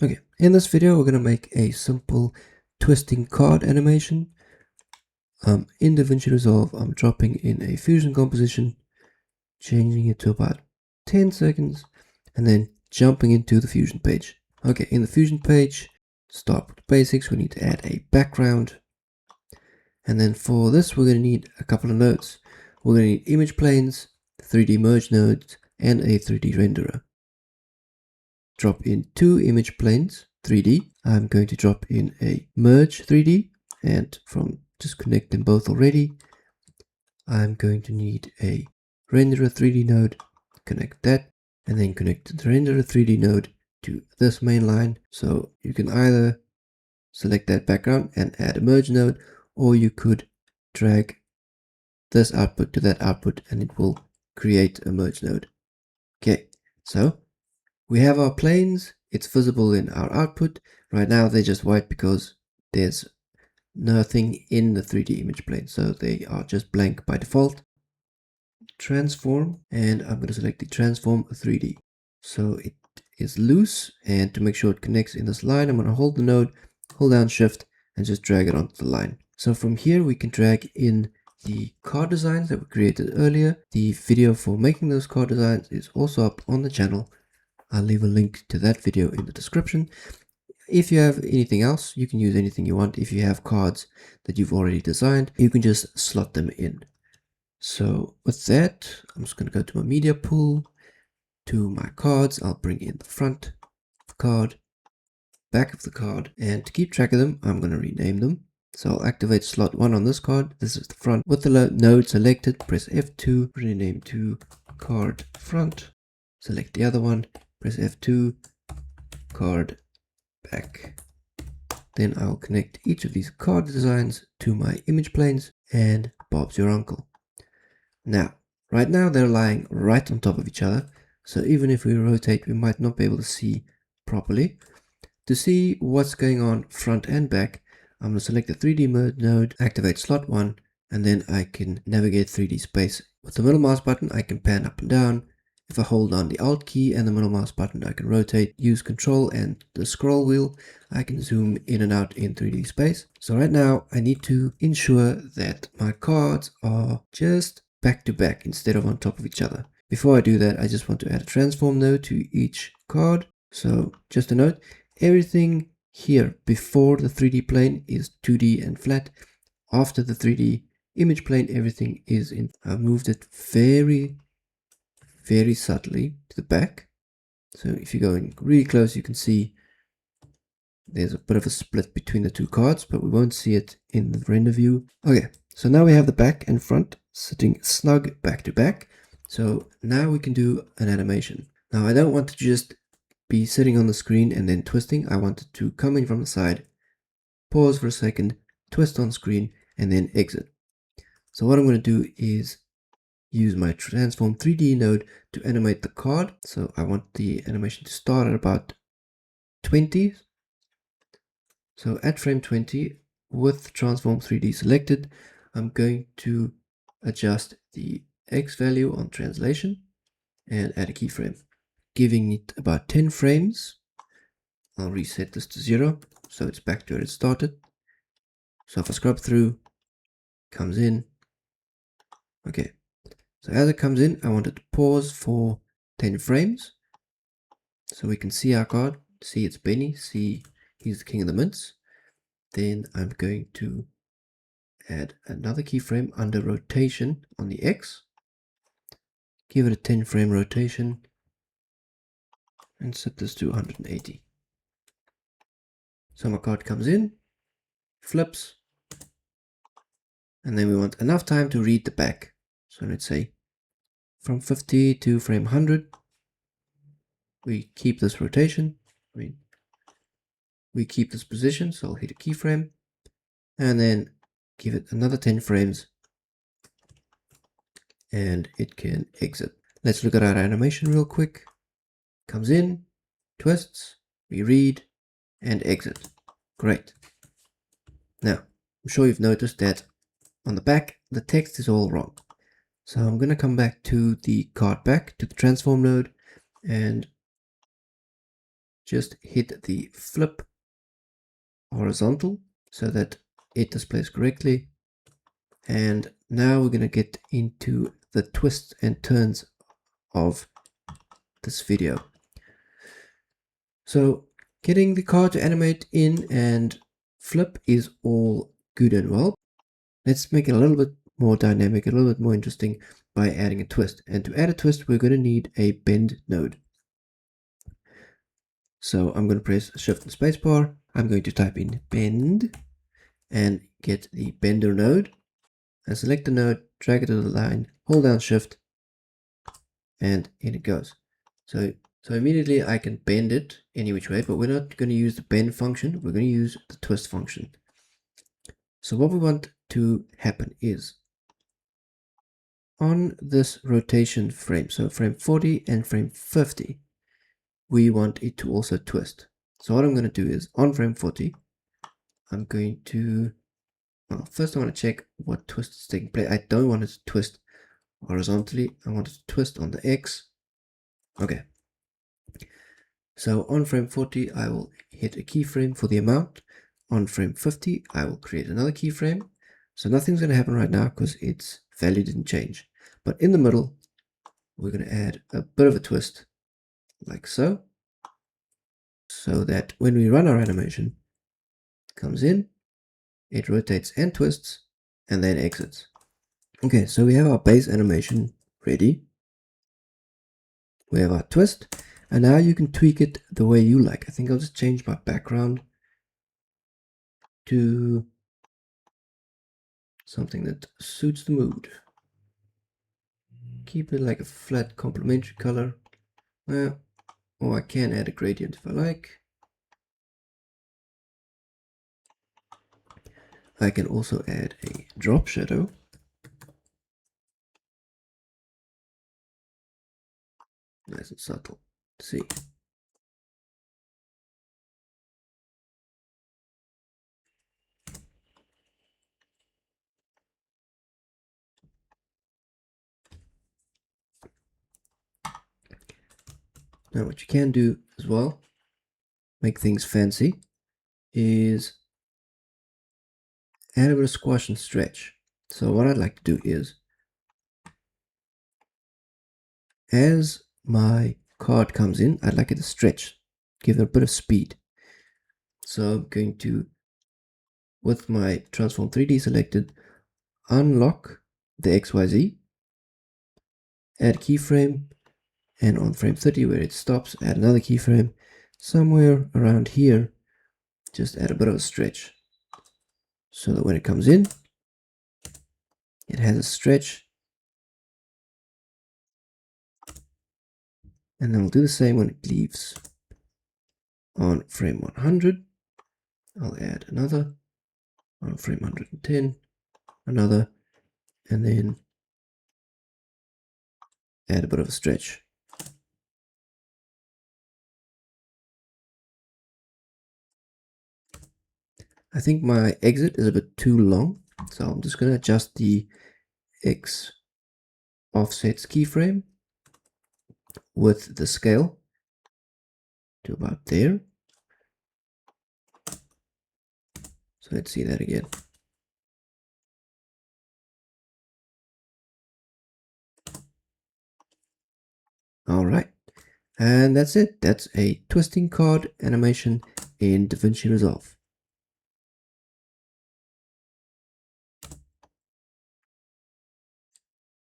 Okay, in this video we're going to make a simple twisting card animation. In Davinci Resolve, I'm dropping in a fusion composition, changing it to about 10 seconds, and then jumping into the fusion page. Okay, in the fusion page, start with the basics. We need to add a background, and then for this we're going to need a couple of nodes. We're going to need image planes, 3D merge nodes, and a 3D renderer. Drop in 2 image planes 3D. I'm going to drop in a merge 3D, and from just connect them both already. I'm going to need a renderer 3D node, connect that, and then connect the renderer 3D node to this main line. So you can either select that background and add a merge node, or you could drag this output to that output and it will create a merge node. Okay, so we have our planes. It's visible in our output. Right now they're just white because there's nothing in the 3D image plane, so they are just blank by default. Transform, and I'm going to select the transform 3D. So it is loose, and to make sure it connects in this line, I'm going to hold the node, hold down shift, and just drag it onto the line. So from here we can drag in the card designs that were created earlier. The video for making those card designs is also up on the channel. I'll leave a link to that video in the description. If you have anything else, you can use anything you want. If you have cards that you've already designed, you can just slot them in. So with that, I'm just going to go to my media pool, to my cards. I'll bring in the front of the card, back of the card, and to keep track of them, I'm going to rename them. So I'll activate slot 1 on this card. This is the front. With the node selected, press F2, rename to card front. Select the other one, press F2, card back. Then I'll connect each of these card designs to my image planes, and Bob's your uncle. Now, right now they're lying right on top of each other, so even if we rotate, we might not be able to see properly. To see what's going on front and back, I'm going to select the 3D merge node, activate slot 1, and then I can navigate 3D space. With the middle mouse button, I can pan up and down. If I hold down the Alt key and the middle mouse button, I can rotate, use Control and the scroll wheel. I can zoom in and out in 3D space. So right now, I need to ensure that my cards are just back to back instead of on top of each other. Before I do that, I just want to add a transform node to each card. So just a note, everything here before the 3D plane is 2D and flat. After the 3D image plane, everything is in. I've moved it very subtly to the back. So if you go in really close, you can see there's a bit of a split between the two cards, but we won't see it in the render view. Okay, so now we have the back and front sitting snug back to back. So now we can do an animation. Now I don't want to just be sitting on the screen and then twisting. I want it to come in from the side, pause for a second, twist on screen, and then exit. So what I'm going to do is use my transform 3D node to animate the card. So I want the animation to start at about 20. So at frame 20, with transform 3D selected, I'm going to adjust the X value on translation and add a keyframe, giving it about 10 frames. I'll reset this to 0, so it's back to where it started. So if I scrub through, comes in. Okay, so as it comes in, I want it to pause for 10 frames. So we can see our card, see it's Benny, see he's the king of the mints. Then I'm going to add another keyframe under rotation on the X. Give it a 10 frame rotation and set this to 180. So my card comes in, flips, and then we want enough time to read the back. So let's say from 50 to frame 100, we keep this rotation. We keep this position, so I'll hit a keyframe and then give it another 10 frames and it can exit. Let's look at our animation real quick. Comes in, twists, we read, and exit. Great. Now, I'm sure you've noticed that on the back, the text is all wrong. So I'm going to come back to the card back, to the transform node, and just hit the flip horizontal so that it displays correctly. And now we're going to get into the twists and turns of this video. So getting the card to animate in and flip is all good and well. Let's make it a little bit more dynamic, a little bit more interesting by adding a twist. And to add a twist, we're going to need a bend node. So I'm going to press Shift and Spacebar. I'm going to type in bend and get the bender node. And select the node, drag it to the line, hold down Shift, and in it goes. So immediately I can bend it any which way, but we're not going to use the bend function. We're going to use the twist function. So what we want to happen is on this rotation frame, so frame 40 and frame 50, we want it to also twist. So what I'm going to do is on frame 40, I'm going to, well, first I want to check what twist is taking place. I don't want it to twist horizontally. I want it to twist on the X. Okay. So on frame 40, I will hit a keyframe for the amount. On frame 50, I will create another keyframe. So nothing's going to happen right now because its value didn't change. But in the middle, we're going to add a bit of a twist like so. So that when we run our animation, it comes in, it rotates and twists, and then exits. Okay, so we have our base animation ready. We have our twist, and now you can tweak it the way you like. I think I'll just change my background to something that suits the mood. Keep it like a flat complementary color. Or I can add a gradient if I like. I can also add a drop shadow. Nice and subtle. See. Now what you can do as well, make things fancy, is add a bit of squash and stretch. So what I'd like to do is, as my card comes in, I'd like it to stretch, give it a bit of speed. So I'm going to, with my transform 3D selected, unlock the XYZ, add keyframe, and on frame 30 where it stops, add another keyframe. Somewhere around here, just add a bit of a stretch so that when it comes in, it has a stretch. And then we'll do the same when it leaves. On frame 100, I'll add another. On frame 110, another, and then add a bit of a stretch. I think my exit is a bit too long, so I'm just going to adjust the X offsets keyframe with the scale to about there. So let's see that again. All right, and that's it. That's a twisting card animation in Davinci Resolve.